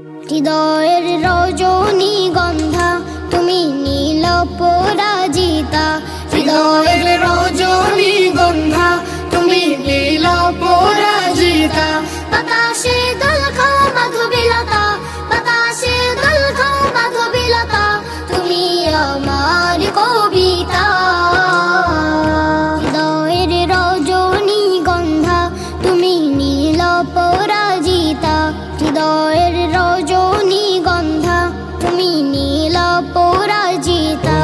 হৃদয়ের রজনীগন্ধা তুমি নীল পরাজিতা, হৃদয়ের রজনীগন্ধা তুমি নীল পরাজিতা। বাতাসে দোল খাও মাধবীলতা, বাতাসে দোল খাও মাধবীলতা, তুমি আমার কবিতা। হৃদয়ের রজনীগন্ধা তুমি নীল পরাজিতা, হৃদয়ের রজনীগন্ধা তুমি নীল পরাজিতা।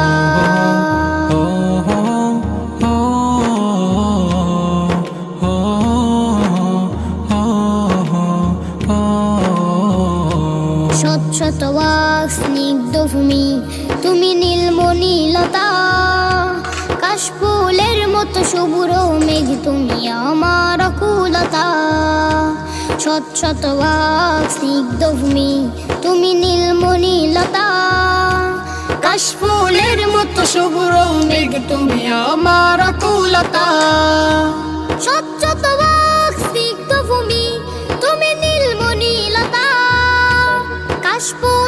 শত শত ওয়াক স্নিগ্ধ ভূমি তুমি নীলমণিলতা, কাশফুলের মতো শুভ্র মেঘ তুমি আমার আকুলতা। শত শত ওয়াক স্নিগ্ধ ভূমি তুমি নীলমণিলতা, কাশফুলের মতো শুভ্র মেঘ তুমি আমার আকুলতা। শত শত ওয়াক স্নিগ্ধ ভূমি তুমি নীলমণিলতা, কাশফুল